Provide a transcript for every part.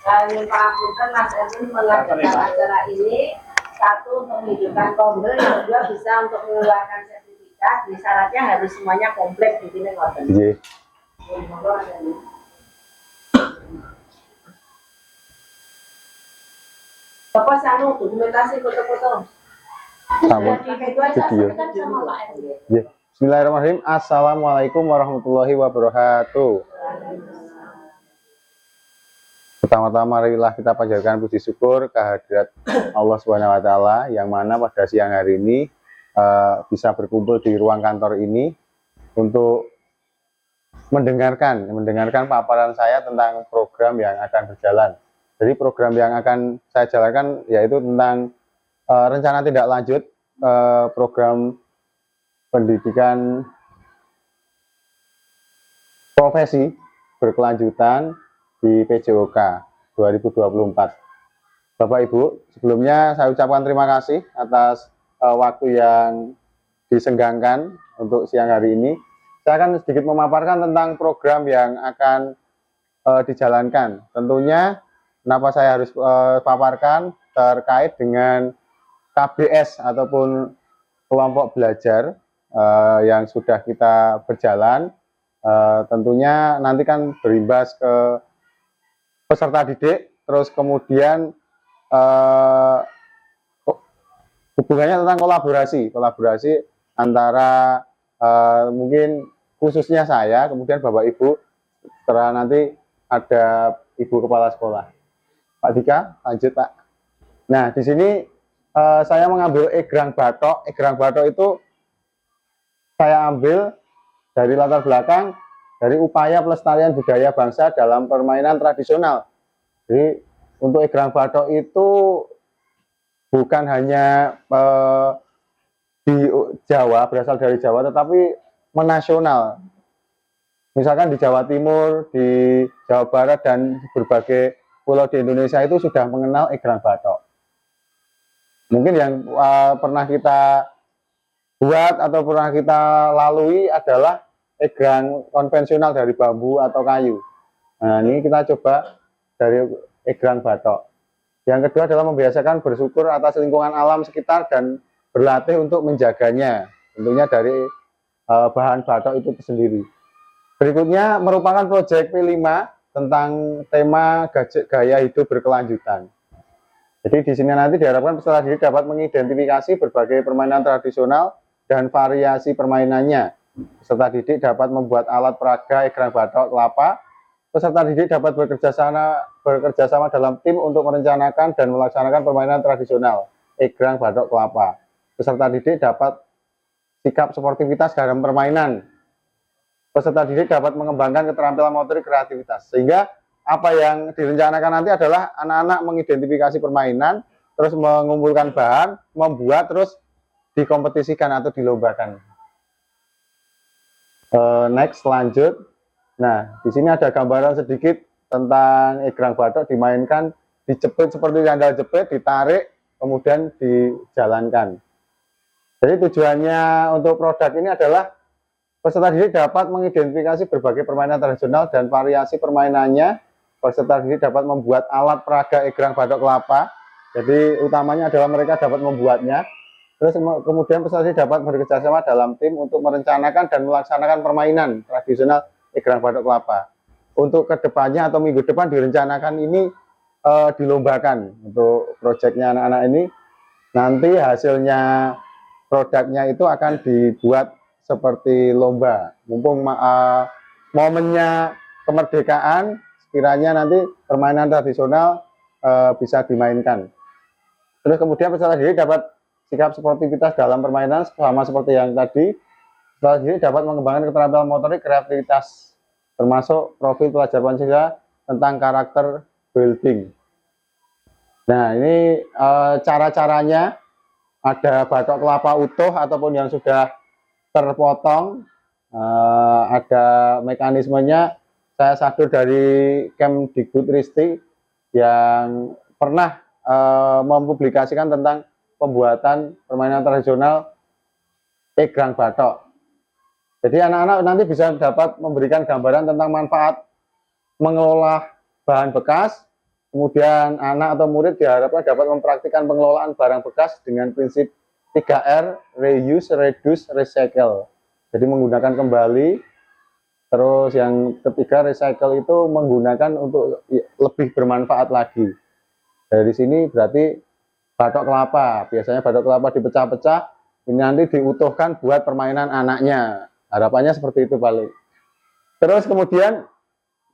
Kami Pangapunten Mas Erwin melakukan acara ini, satu untuk menghidupkan Kombel, yang kedua bisa untuk mengeluarkan sertifikat. Di syaratnya harus semuanya komplit di sini ngoten. Nggih. Apa sanu dokumentasi foto-foto? Sama video. Bismillahirrahmanirrahim. Assalamualaikum warahmatullahi wabarakatuh. Pertama-tama marilah kita panjatkan puji syukur kehadirat Allah Subhanahu wa taala yang mana pada siang hari ini bisa berkumpul di ruang kantor ini untuk mendengarkan paparan saya tentang program yang akan berjalan. Jadi program yang akan saya jalankan yaitu tentang rencana tindak lanjut program pendidikan profesi berkelanjutan di PJOK 2024. Bapak Ibu, sebelumnya saya ucapkan terima kasih atas waktu yang disenggangkan untuk siang hari ini. Saya akan sedikit memaparkan tentang program yang akan dijalankan. Tentunya kenapa saya harus paparkan terkait dengan KBS ataupun kelompok belajar yang sudah kita berjalan. Tentunya nanti kan berimbas ke peserta didik, terus kemudian hubungannya tentang kolaborasi antara mungkin khususnya saya, kemudian Bapak Ibu, setelah nanti ada Ibu Kepala Sekolah. Pak Dika, lanjut Pak. Nah, di sini saya mengambil egrang batok. Egrang batok itu saya ambil dari latar belakang dari upaya pelestarian budaya bangsa dalam permainan tradisional. Jadi untuk egrang batok itu bukan hanya di Jawa, berasal dari Jawa, tetapi menasional. Misalkan di Jawa Timur, di Jawa Barat, dan berbagai pulau di Indonesia itu sudah mengenal egrang batok. Mungkin yang pernah kita buat atau pernah kita lalui adalah egrang konvensional dari bambu atau kayu. Nah, ini kita coba dari egrang batok. Yang kedua adalah membiasakan bersyukur atas lingkungan alam sekitar dan berlatih untuk menjaganya, tentunya dari bahan batok itu sendiri. Berikutnya merupakan proyek P5 tentang tema gaya hidup berkelanjutan. Jadi di sini nanti diharapkan peserta didik dapat mengidentifikasi berbagai permainan tradisional dan variasi permainannya. Peserta didik dapat membuat alat peraga egrang batok kelapa. Peserta didik dapat bekerja sama dalam tim untuk merencanakan dan melaksanakan permainan tradisional egrang batok kelapa. Peserta didik dapat sikap sportivitas dalam permainan. Peserta didik dapat mengembangkan keterampilan motorik kreativitas. Sehingga apa yang direncanakan nanti adalah anak-anak mengidentifikasi permainan, terus mengumpulkan bahan, membuat, terus dikompetisikan atau dilombakan. Next, lanjut. Nah, di sini ada gambaran sedikit tentang egrang batok dimainkan, dijepit seperti sandal jepit, ditarik, kemudian dijalankan. Jadi tujuannya untuk produk ini adalah peserta didik dapat mengidentifikasi berbagai permainan tradisional dan variasi permainannya. Peserta didik dapat membuat alat peraga egrang batok kelapa. Jadi utamanya adalah mereka dapat membuatnya. Terus kemudian peserta didik dapat bekerjasama dalam tim untuk merencanakan dan melaksanakan permainan tradisional egrang batok kelapa. Untuk kedepannya atau minggu depan direncanakan ini dilombakan untuk proyeknya anak-anak ini. Nanti hasilnya produknya itu akan dibuat seperti lomba. Mumpung momennya kemerdekaan, sekiranya nanti permainan tradisional bisa dimainkan. Terus kemudian peserta didik dapat sikap sportivitas dalam permainan sama seperti yang tadi. Peserta didik dapat mengembangkan keterampilan motorik kreativitas, termasuk profil pelajar Pancasila tentang karakter building. Nah, ini cara-caranya ada batok kelapa utuh ataupun yang sudah terpotong, ada mekanismenya. Saya sadur dari Kemdikbudristek yang pernah mempublikasikan tentang pembuatan permainan tradisional egrang batok. Jadi anak-anak nanti bisa dapat memberikan gambaran tentang manfaat mengelola bahan bekas, Kemudian anak atau murid diharapkan dapat mempraktikkan pengelolaan barang bekas dengan prinsip 3R, reuse, reduce, recycle. Jadi menggunakan kembali. Terus yang ketiga, recycle itu menggunakan untuk lebih bermanfaat lagi. Dari sini berarti batok kelapa. Biasanya batok kelapa dipecah-pecah, ini nanti diutuhkan buat permainan anaknya. Harapannya seperti itu paling. Terus kemudian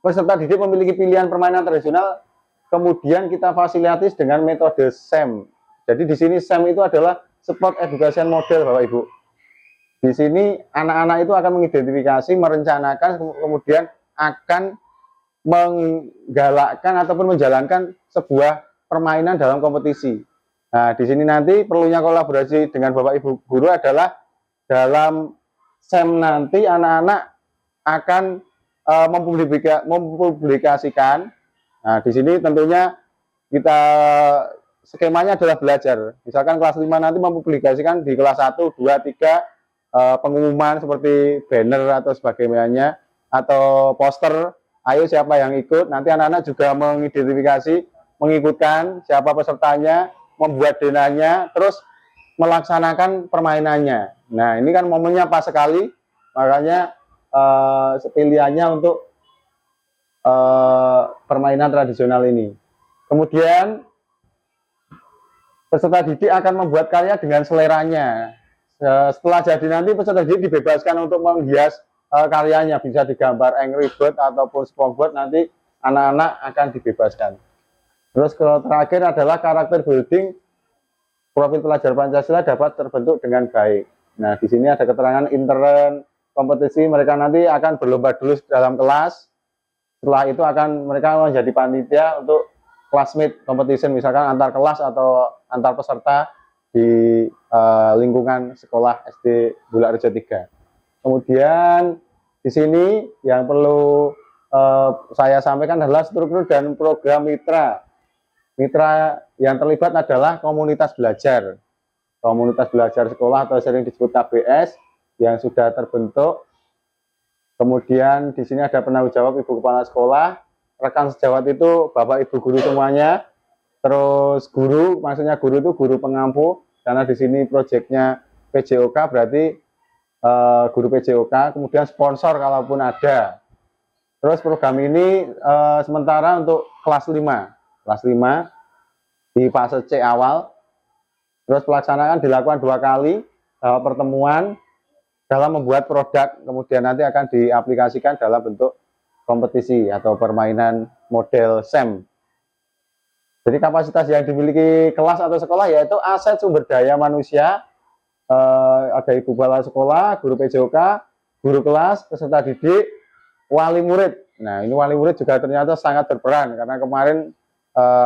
peserta didik memiliki pilihan permainan tradisional, kemudian kita fasilitis dengan metode SEM. Jadi di sini SEM itu adalah Sport Education Model, Bapak Ibu. Di sini anak-anak itu akan mengidentifikasi, merencanakan, kemudian akan menggalakkan ataupun menjalankan sebuah permainan dalam kompetisi. Nah, di sini nanti perlunya kolaborasi dengan Bapak Ibu guru adalah dalam SEM nanti anak-anak akan mempublikasikan. Nah, di sini tentunya kita skemanya adalah belajar. Misalkan kelas 5 nanti mempublikasikan di kelas 1, 2, 3 pengumuman seperti banner atau sebagainya atau poster, ayo siapa yang ikut. Nanti anak-anak juga mengidentifikasi, mengikutkan siapa pesertanya, membuat denanya, terus melaksanakan permainannya. Nah, ini kan momennya pas sekali, makanya pilihannya untuk permainan tradisional ini. Kemudian peserta didik akan membuat karya dengan seleranya. Setelah jadi nanti peserta didik dibebaskan untuk menghias karyanya, bisa digambar Angry Bird ataupun SpongeBob, nanti anak-anak akan dibebaskan. Terus terakhir adalah karakter building, profil pelajar Pancasila dapat terbentuk dengan baik. Nah, di sini ada keterangan intern kompetisi, mereka nanti akan berlomba dulu dalam kelas. Setelah itu akan mereka menjadi panitia untuk classmate competition, misalkan antar kelas atau antar peserta di lingkungan sekolah SD Bulakrejo 3. Kemudian di sini yang perlu saya sampaikan adalah struktur dan program mitra. Mitra yang terlibat adalah komunitas belajar. Komunitas belajar sekolah atau sering disebut KBS yang sudah terbentuk. Kemudian di sini ada penanggung jawab Ibu Kepala Sekolah, rekan sejawat itu Bapak Ibu guru semuanya. Terus guru, maksudnya guru itu guru pengampu, karena di sini proyeknya PJOK berarti guru PJOK. Kemudian sponsor kalaupun ada. Terus program ini sementara untuk kelas 5. Kelas 5 di fase C awal. Terus pelaksanaan dilakukan 2 kali pertemuan dalam membuat produk, kemudian nanti akan diaplikasikan dalam bentuk kompetisi atau permainan model SEM. Jadi kapasitas yang dimiliki kelas atau sekolah yaitu aset sumber daya manusia, ada ibu kepala sekolah, guru PJOK, guru kelas, peserta didik, wali murid. Nah, ini wali murid juga ternyata sangat berperan, karena kemarin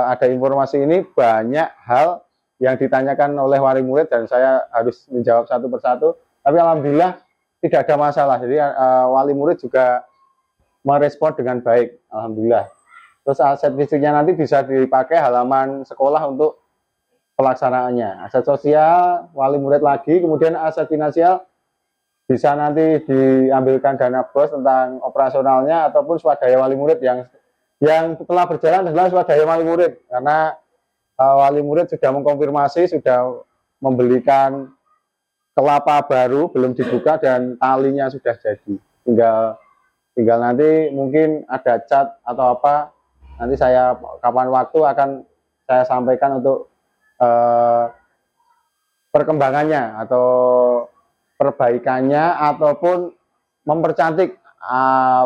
ada informasi ini banyak hal yang ditanyakan oleh wali murid dan saya harus menjawab satu persatu. Tapi alhamdulillah tidak ada masalah. Jadi wali murid juga merespon dengan baik, alhamdulillah. Terus aset fisiknya nanti bisa dipakai halaman sekolah untuk pelaksanaannya. Aset sosial, wali murid lagi, kemudian aset finansial bisa nanti diambilkan dana BOS tentang operasionalnya ataupun swadaya wali murid yang telah berjalan adalah swadaya wali murid, karena wali murid sudah mengkonfirmasi, sudah membelikan kelapa baru belum dibuka dan talinya sudah jadi. Tinggal nanti mungkin ada cat atau apa, nanti saya kapan waktu akan saya sampaikan untuk perkembangannya atau perbaikannya ataupun mempercantik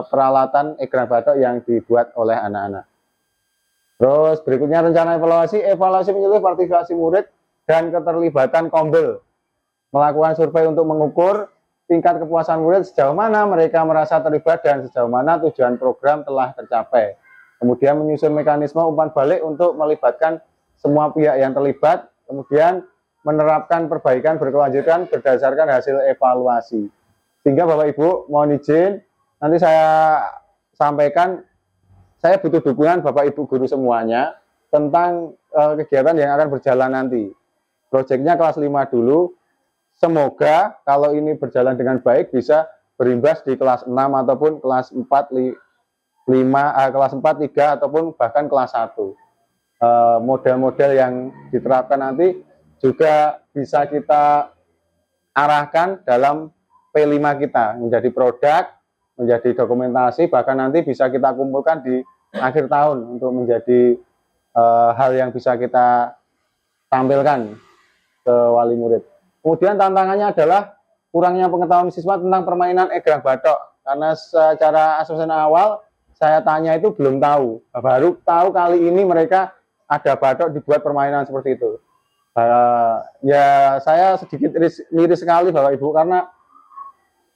peralatan ekran batok yang dibuat oleh anak-anak. Terus berikutnya rencana evaluasi menyeluruh partisipasi murid dan keterlibatan Kombel, melakukan survei untuk mengukur tingkat kepuasan murid sejauh mana mereka merasa terlibat dan sejauh mana tujuan program telah tercapai. Kemudian menyusun mekanisme umpan balik untuk melibatkan semua pihak yang terlibat, kemudian menerapkan perbaikan berkelanjutan berdasarkan hasil evaluasi. Sehingga Bapak Ibu mohon izin, nanti saya sampaikan, saya butuh dukungan Bapak Ibu guru semuanya tentang kegiatan yang akan berjalan nanti. Proyeknya kelas 5 dulu, semoga kalau ini berjalan dengan baik bisa berimbas di kelas 6 ataupun kelas 4, kelas 4, 3 ataupun bahkan kelas 1. model-model yang diterapkan nanti juga bisa kita arahkan dalam P5 kita menjadi produk, menjadi dokumentasi, bahkan nanti bisa kita kumpulkan di akhir tahun untuk menjadi hal yang bisa kita tampilkan ke wali murid. Kemudian tantangannya adalah kurangnya pengetahuan siswa tentang permainan egrang batok, karena secara asesmen awal saya tanya itu belum tahu, baru tahu kali ini mereka ada batok dibuat permainan seperti itu. Ya saya sedikit miris sekali Bapak Ibu, karena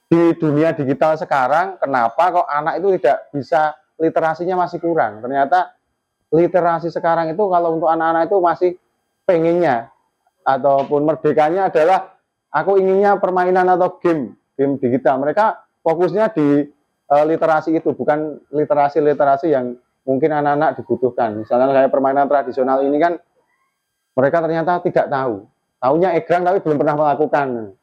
di dunia digital sekarang kenapa kok anak itu tidak bisa, literasinya masih kurang. Ternyata literasi sekarang itu kalau untuk anak-anak itu masih pengennya ataupun merdekanya adalah aku inginnya permainan atau game digital. Mereka fokusnya di literasi itu, bukan literasi yang mungkin anak-anak dibutuhkan. Misalnya kayak permainan tradisional ini kan mereka ternyata tidak tahu. Taunya egrang tapi belum pernah melakukan.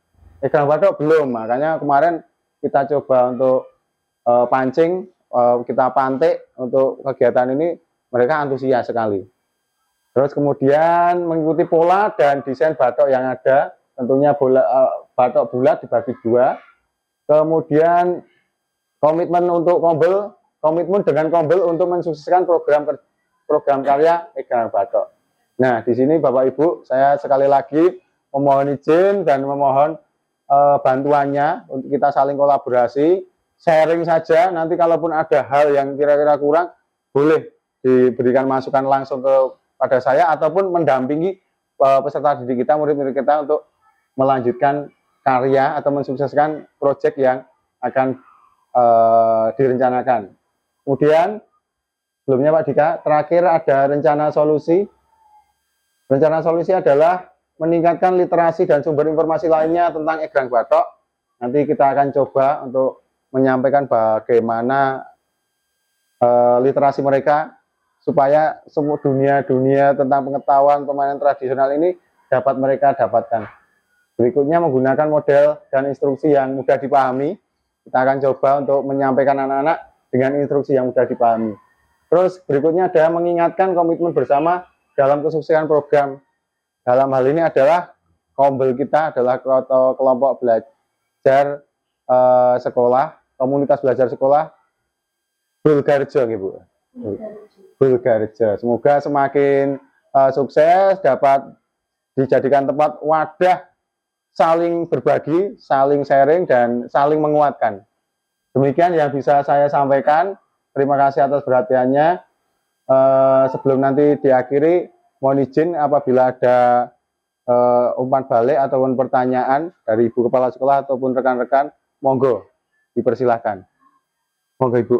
Egrang batok belum, makanya kemarin kita coba untuk pancing, kita pantik untuk kegiatan ini, mereka antusias sekali. Terus kemudian mengikuti pola dan desain batok yang ada, tentunya batok bulat dibagi dua. Kemudian komitmen dengan Kombel untuk mensukseskan program karya egrang batok. Nah, di sini Bapak Ibu, saya sekali lagi memohon izin dan memohon bantuannya untuk kita saling kolaborasi, sharing saja. Nanti kalaupun ada hal yang kira-kira kurang, boleh diberikan masukan langsung kepada saya ataupun mendampingi peserta didik kita, murid-murid kita untuk melanjutkan karya atau mensukseskan proyek yang akan direncanakan. Kemudian sebelumnya Pak Dika, terakhir ada rencana solusi. Rencana solusi adalah meningkatkan literasi dan sumber informasi lainnya tentang egrang batok. Nanti kita akan coba untuk menyampaikan bagaimana literasi mereka supaya semua dunia tentang pengetahuan permainan tradisional ini dapat mereka dapatkan. Berikutnya menggunakan model dan instruksi yang mudah dipahami. Kita akan coba untuk menyampaikan anak-anak dengan instruksi yang mudah dipahami. Terus berikutnya ada mengingatkan komitmen bersama dalam kesuksesan program. Dalam hal ini adalah Kombel kita adalah kelompok belajar sekolah, komunitas belajar sekolah Bulgarjo, Ibu. Bulgarjo. Semoga semakin sukses, dapat dijadikan tempat wadah saling berbagi, saling sharing, dan saling menguatkan. Demikian yang bisa saya sampaikan. Terima kasih atas perhatiannya. Sebelum nanti diakhiri, mohon izin apabila ada umpan balik ataupun pertanyaan dari Ibu Kepala Sekolah ataupun rekan-rekan, monggo dipersilahkan. Monggo Ibu.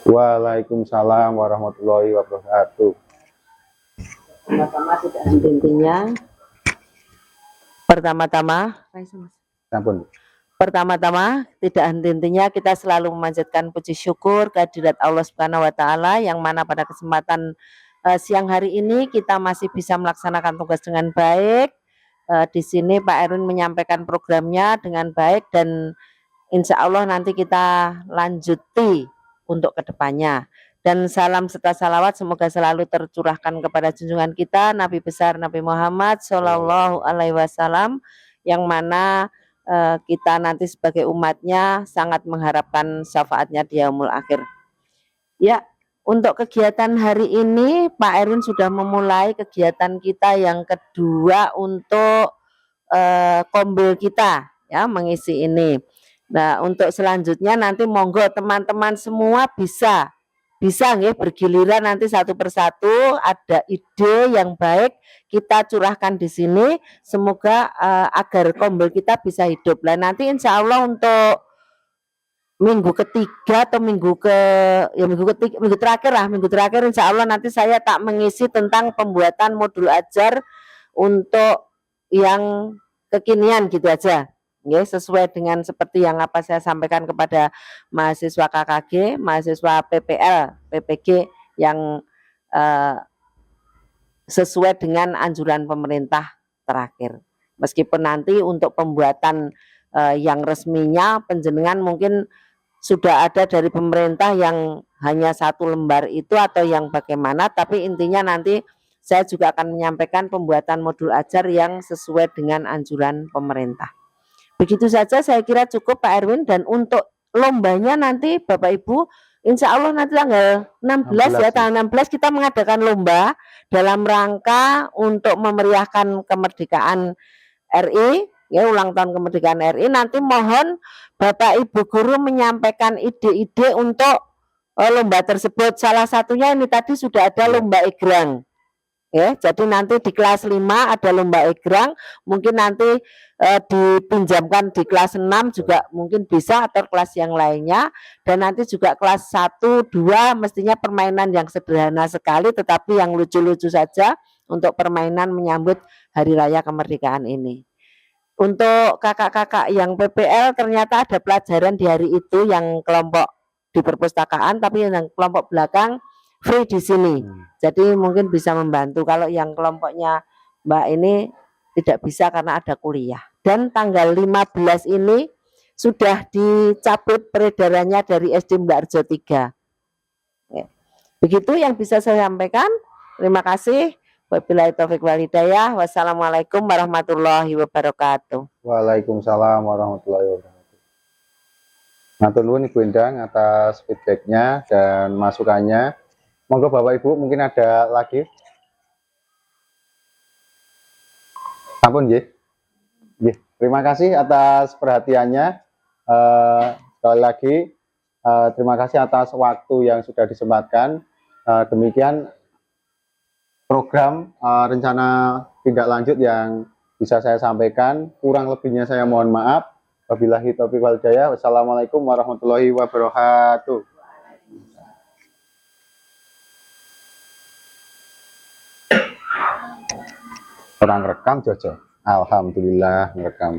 Waalaikumsalam warahmatullahi wabarakatuh. Pertama-tama tidak henti-hentinya kita selalu memanjatkan puji syukur kehadirat Allah Subhanahu wa taala, yang mana pada kesempatan siang hari ini kita masih bisa melaksanakan tugas dengan baik. Di sini Pak Erwin menyampaikan programnya dengan baik, dan insya Allah nanti kita lanjuti untuk kedepannya. Dan salam serta salawat semoga selalu tercurahkan kepada junjungan kita Nabi besar Nabi Muhammad Shallallahu Alaihi Wasallam, yang mana kita nanti sebagai umatnya sangat mengharapkan syafaatnya di yaumul akhir. Ya, untuk kegiatan hari ini Pak Erwin sudah memulai kegiatan kita yang kedua untuk Kombel kita, ya, mengisi ini. Nah, untuk selanjutnya nanti monggo teman-teman semua bisa nggih bergiliran, nanti satu persatu ada ide yang baik kita curahkan di sini, semoga agar Kombel kita bisa hidup. Nah, nanti insya Allah untuk minggu ketiga atau minggu terakhir insya Allah nanti saya tak mengisi tentang pembuatan modul ajar untuk yang kekinian gitu aja. Ya, sesuai dengan seperti yang apa saya sampaikan kepada mahasiswa KKG, mahasiswa PPL, PPG yang sesuai dengan anjuran pemerintah terakhir. Meskipun nanti untuk pembuatan yang resminya penjenengan mungkin sudah ada dari pemerintah yang hanya 1 lembar itu atau yang bagaimana, tapi intinya nanti saya juga akan menyampaikan pembuatan modul ajar yang sesuai dengan anjuran pemerintah. Begitu saja saya kira cukup Pak Erwin, dan untuk lombanya nanti Bapak Ibu insya Allah nanti tanggal 16 ya, 16 ya. tanggal 16 kita mengadakan lomba dalam rangka untuk memeriahkan kemerdekaan RI, ya ulang tahun kemerdekaan RI. Nanti mohon Bapak Ibu guru menyampaikan ide-ide untuk lomba tersebut. Salah satunya ini tadi sudah ada lomba egrang. Ya, jadi nanti di kelas 5 ada lomba egrang, mungkin nanti dipinjamkan di kelas 6 juga mungkin bisa, atau kelas yang lainnya. Dan nanti juga kelas 1, 2 mestinya permainan yang sederhana sekali tetapi yang lucu-lucu saja untuk permainan menyambut hari raya kemerdekaan ini. Untuk kakak-kakak yang PPL ternyata ada pelajaran di hari itu yang kelompok di perpustakaan, tapi yang kelompok belakang free di sini. Jadi mungkin bisa membantu kalau yang kelompoknya Mbak ini tidak bisa karena ada kuliah. Dan tanggal 15 ini sudah dicabut peredarannya dari SD Mbak Arjo 3. Ya. Begitu yang bisa saya sampaikan. Terima kasih. Wabillahi taufiq wal hidayah. Wassalamualaikum warahmatullahi wabarakatuh. Waalaikumsalam warahmatullahi wabarakatuh. Matur nuwun Ibu Endang atas feedbacknya dan masukannya. Monggo Bapak Ibu mungkin ada lagi. Ampun nggih. Nggih, terima kasih atas perhatiannya. Sekali lagi terima kasih atas waktu yang sudah disempatkan. Demikian program rencana tindak lanjut yang bisa saya sampaikan. Kurang lebihnya saya mohon maaf. Wabillahi taufiq wal hidayah. Wassalamualaikum warahmatullahi wabarakatuh. Orang rekam Jojo. Alhamdulillah rekam.